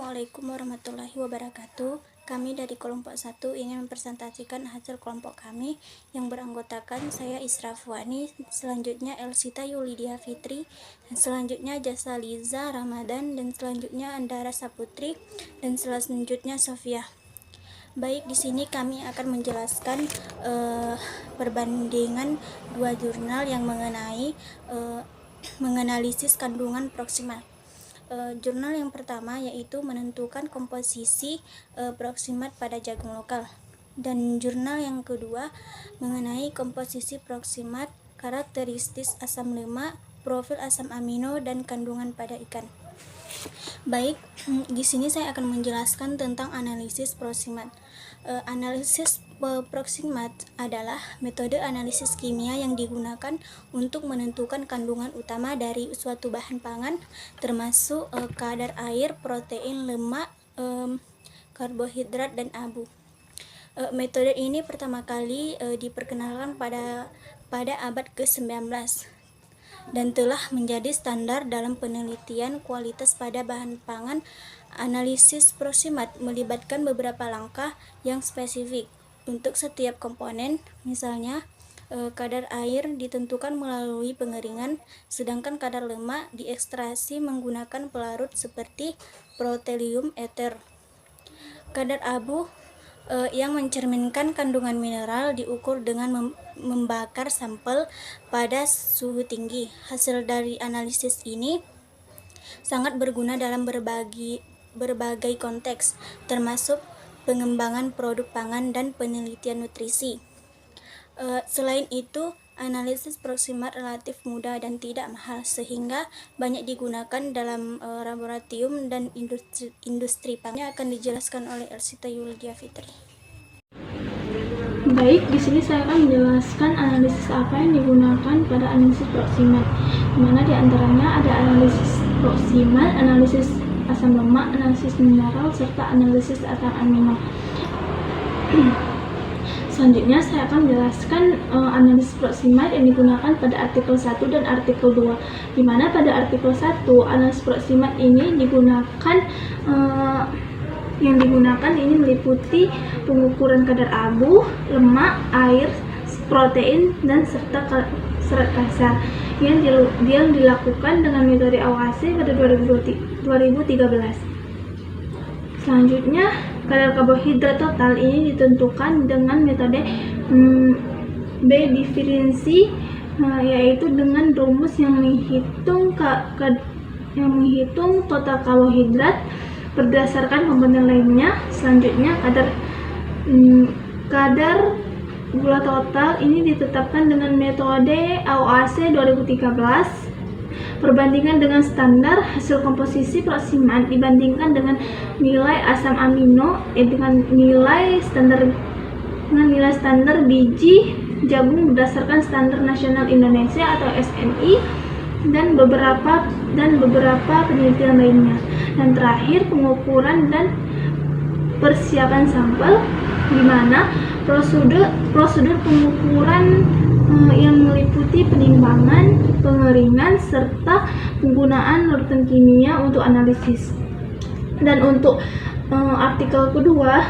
Assalamualaikum warahmatullahi wabarakatuh. Kami dari kelompok 1 ingin mempresentasikan hasil kelompok kami yang beranggotakan saya Isra Fuani, selanjutnya Elsita Yulidia Fitri, dan selanjutnya Jasa Liza Ramadan, dan selanjutnya Andara Saputri, dan selanjutnya Sofia. Baik, di sini kami akan menjelaskan perbandingan dua jurnal yang menganalisis kandungan proksimat. Jurnal yang pertama yaitu menentukan komposisi proksimat pada jagung lokal, dan jurnal yang kedua mengenai komposisi proksimat, karakteristik asam lemak, profil asam amino, dan kandungan pada ikan. Baik, di sini saya akan menjelaskan tentang analisis proksimat. Analisis proksimat adalah metode analisis kimia yang digunakan untuk menentukan kandungan utama dari suatu bahan pangan, termasuk kadar air, protein, lemak, karbohidrat, dan abu. Metode ini pertama kali diperkenalkan pada abad ke-19 dan telah menjadi standar dalam penelitian kualitas pada bahan pangan. Analisis proksimat melibatkan beberapa langkah yang spesifik untuk setiap komponen. Misalnya, kadar air ditentukan melalui pengeringan, sedangkan kadar lemak diekstraksi menggunakan pelarut seperti protelium ether. Kadar abu yang mencerminkan kandungan mineral diukur dengan membakar sampel pada suhu tinggi. Hasil dari analisis ini sangat berguna dalam berbagai konteks, termasuk pengembangan produk pangan dan penelitian nutrisi. Selain itu, analisis proksimat relatif mudah dan tidak mahal, sehingga banyak digunakan dalam laboratorium dan industri pangan. Akan dijelaskan oleh Elsita Yulidia Fitri. Baik, di sini saya akan menjelaskan analisis apa yang digunakan pada analisis proksimat, di mana diantaranya ada analisis proksimat, analisis asam lemak, analisis mineral, serta analisis asam amino. Selanjutnya saya akan menjelaskan analisis proksimat yang digunakan pada artikel 1 dan artikel 2, di mana pada artikel 1 analisis proksimat ini yang digunakan ini meliputi pengukuran kadar abu, lemak, air, protein, dan serta serat kasar yang dilakukan dengan metode AOAC pada 2013. Selanjutnya, kadar karbohidrat total ini ditentukan dengan metode B diferensi, yaitu dengan rumus yang menghitung total karbohidrat berdasarkan komponen lainnya. Selanjutnya, kadar gula total ini ditetapkan dengan metode AOAC 2013. Perbandingan dengan standar hasil komposisi proksimat dibandingkan dengan nilai asam amino dengan nilai standar biji jagung berdasarkan standar nasional Indonesia atau SNI dan beberapa penelitian lainnya. Dan terakhir, pengukuran dan persiapan sampel, di mana prosedur pengukuran yang meliputi penimbangan, pengeringan, serta penggunaan larutan kimia untuk analisis. Dan untuk artikel kedua,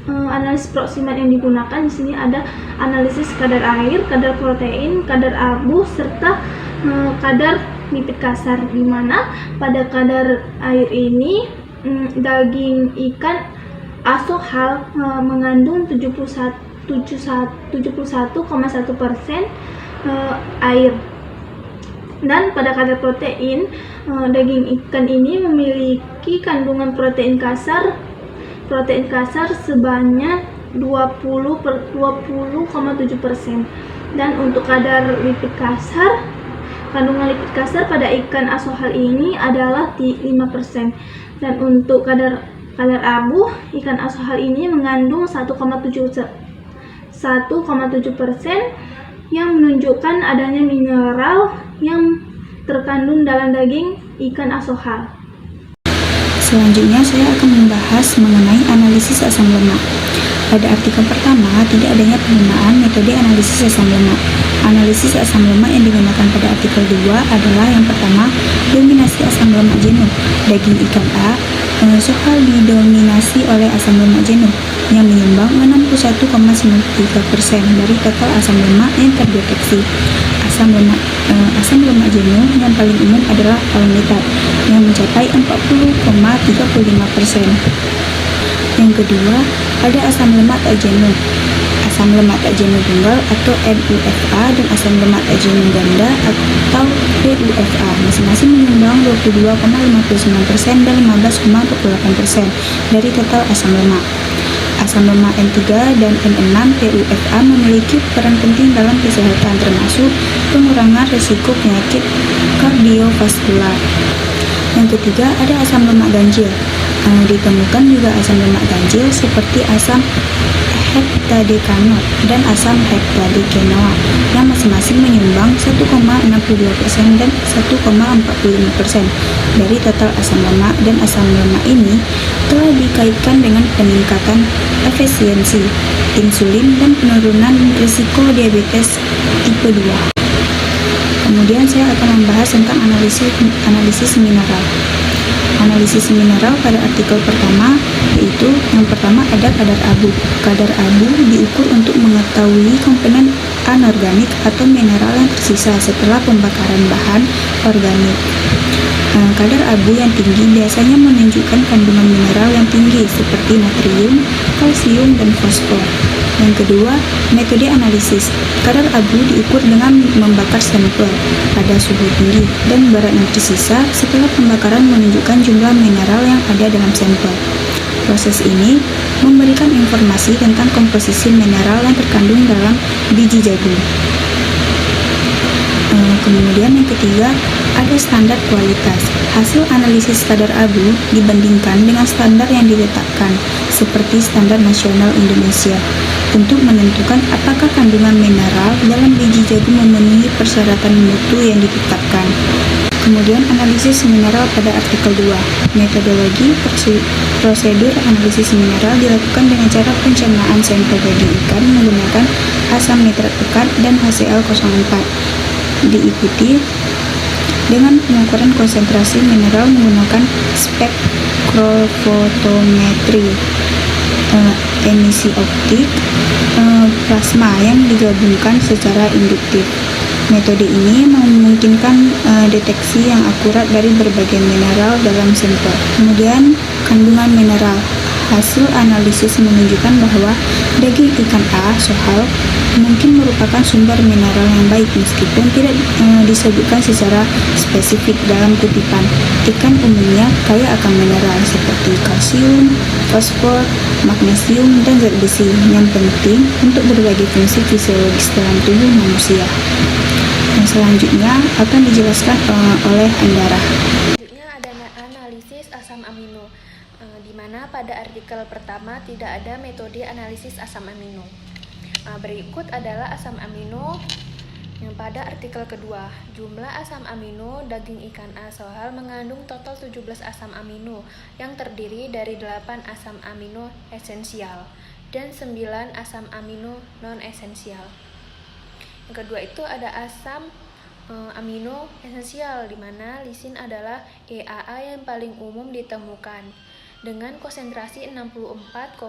analisis proksimat yang digunakan di sini ada analisis kadar air, kadar protein, kadar abu, serta kadar lipid kasar, di mana pada kadar air ini daging ikan asohal mengandung 71,1% air, dan pada kadar protein daging ikan ini memiliki kandungan protein kasar sebanyak 20,7%. Dan untuk kadar lipid kasar, kandungan lipid kasar pada ikan asohal ini adalah 5%. Dan untuk kadar abu, ikan asohal ini mengandung 1,7% yang menunjukkan adanya mineral yang terkandung dalam daging ikan asohal. Selanjutnya saya akan membahas mengenai analisis asam lemak. Pada artikel pertama, tidak adanya penggunaan metode analisis asam lemak. Analisis asam lemak yang digunakan pada artikel 2 adalah yang pertama, dominasi asam lemak jenuh, daging ikan A, Sohal didominasi oleh asam lemak jenuh yang menyumbang 61,93% dari total asam lemak yang terdeteksi. Asam lemak jenuh yang paling umum adalah palmitat yang mencapai 40,35%. Yang kedua, ada asam lemak tak jenuh. Asam lemak tak jenuh tunggal atau MUFA dan asam lemak tak jenuh ganda atau PUFA masing-masing menyumbang 22,59% dan 15,48% dari total asam lemak. Asam lemak N3 dan N6 PUFA memiliki peran penting dalam kesehatan termasuk pengurangan risiko penyakit kardiovaskular. Yang ketiga, ada asam lemak ganjil. Ditemukan juga asam lemak ganjil seperti asam heptadecanoat dan asam heptadecanoa yang masing-masing menyumbang 1,62% dan 1,45% dari total asam lemak, dan asam lemak ini telah dikaitkan dengan peningkatan efisiensi insulin dan penurunan risiko diabetes tipe 2. Kemudian saya akan membahas tentang analisis mineral. Analisis mineral pada artikel pertama, yaitu yang pertama ada kadar abu. Kadar abu diukur untuk mengetahui komponen anorganik atau mineral yang tersisa setelah pembakaran bahan organik. Kadar abu yang tinggi biasanya menunjukkan kandungan mineral yang tinggi seperti natrium, kalsium, dan fosfor. Yang kedua, metode analisis. Kadar abu diukur dengan membakar sampel pada suhu tinggi dan barat yang tersisa setelah pembakaran menunjukkan jumlah mineral yang ada dalam sampel. Proses ini memberikan informasi tentang komposisi mineral yang terkandung dalam biji jagung. Kemudian yang ketiga, ada standar kualitas. Hasil analisis kadar abu dibandingkan dengan standar yang ditetapkan, seperti Standar Nasional Indonesia, untuk menentukan apakah kandungan mineral dalam biji jagung memenuhi persyaratan mutu yang ditetapkan. Kemudian analisis mineral pada artikel 2. Metodologi prosedur analisis mineral dilakukan dengan cara pencernaan sampel daging ikan menggunakan asam nitrat pekat dan HCl04. Diikuti dengan pengukuran konsentrasi mineral menggunakan spektrofotometri, emisi optik, plasma yang digabungkan secara induktif. Metode ini memungkinkan deteksi yang akurat dari berbagai mineral dalam sampel. Kemudian, kandungan mineral. Hasil analisis menunjukkan bahwa daging ikan A, sohal, mungkin merupakan sumber mineral yang baik meskipun tidak disebutkan secara spesifik dalam kutipan. Ikan umumnya kaya akan mineral seperti kalsium, fosfor, magnesium, dan zat besi yang penting untuk berbagai fungsi fisiologis dalam tubuh manusia. Yang selanjutnya akan dijelaskan oleh Andara. Selanjutnya ada analisis asam amino, di mana pada artikel pertama tidak ada metode analisis asam amino. Berikut adalah asam amino yang pada artikel kedua. Jumlah asam amino daging ikan A, sohal mengandung total 17 asam amino yang terdiri dari 8 asam amino esensial dan 9 asam amino non-esensial. Yang kedua itu ada asam amino esensial, di mana lisin adalah EAA yang paling umum ditemukan dengan konsentrasi 64,49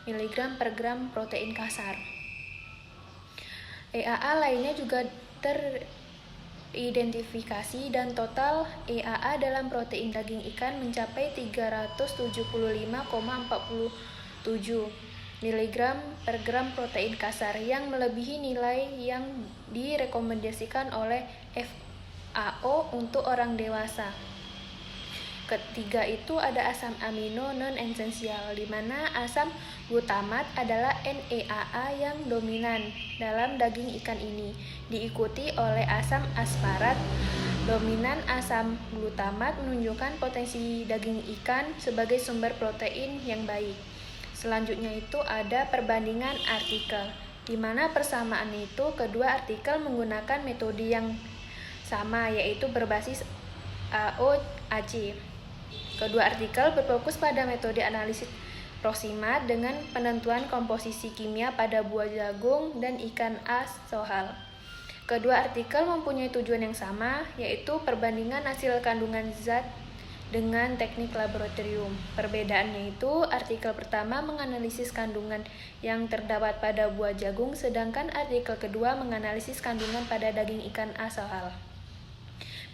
mg per gram protein kasar. EAA lainnya juga teridentifikasi dan total EAA dalam protein daging ikan mencapai 375,47 mg per gram protein kasar yang melebihi nilai yang direkomendasikan oleh FAO untuk orang dewasa. Ketiga itu ada asam amino non-esensial, di mana asam glutamat adalah NEAA yang dominan dalam daging ikan ini, diikuti oleh asam asparat. Dominan asam glutamat menunjukkan potensi daging ikan sebagai sumber protein yang baik. Selanjutnya itu ada perbandingan artikel, di mana persamaan itu kedua artikel menggunakan metode yang sama, yaitu berbasis AOAC. Kedua artikel berfokus pada metode analisis proximat dengan penentuan komposisi kimia pada buah jagung dan ikan A, sohal. Kedua artikel mempunyai tujuan yang sama, yaitu perbandingan hasil kandungan zat dengan teknik laboratorium. Perbedaannya itu, artikel pertama menganalisis kandungan yang terdapat pada buah jagung, sedangkan artikel kedua menganalisis kandungan pada daging ikan asohal.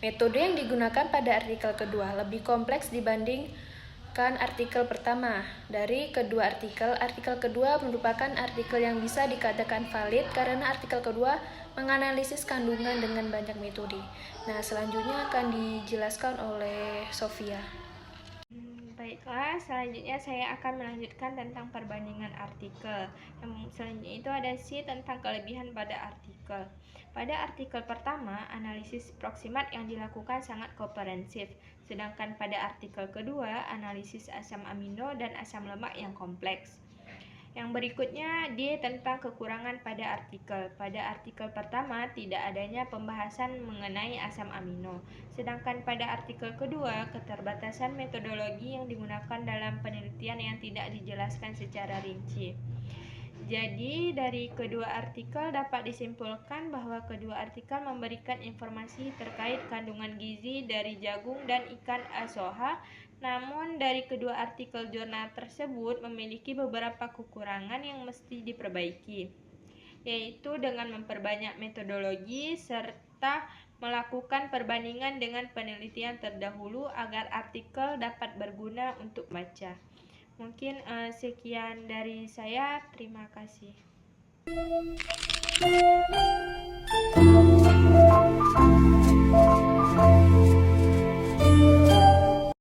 Metode yang digunakan pada artikel kedua lebih kompleks dibandingkan artikel pertama. Dari kedua artikel kedua merupakan artikel yang bisa dikatakan valid karena artikel kedua menganalisis kandungan dengan banyak metode. Nah, selanjutnya akan dijelaskan oleh Sofia. Baiklah, selanjutnya saya akan melanjutkan tentang perbandingan artikel. Yang selanjutnya itu ada tentang kelebihan pada artikel. Pada artikel pertama, analisis proksimat yang dilakukan sangat komprehensif, sedangkan pada artikel kedua, analisis asam amino dan asam lemak yang kompleks. Yang berikutnya, tentang kekurangan pada artikel. Pada artikel pertama, tidak adanya pembahasan mengenai asam amino. Sedangkan pada artikel kedua, keterbatasan metodologi yang digunakan dalam penelitian yang tidak dijelaskan secara rinci. Jadi, dari kedua artikel dapat disimpulkan bahwa kedua artikel memberikan informasi terkait kandungan gizi dari jagung dan ikan asoha. Namun, dari kedua artikel jurnal tersebut memiliki beberapa kekurangan yang mesti diperbaiki, yaitu dengan memperbanyak metodologi serta melakukan perbandingan dengan penelitian terdahulu agar artikel dapat berguna untuk baca. Mungkin sekian dari saya. Terima kasih.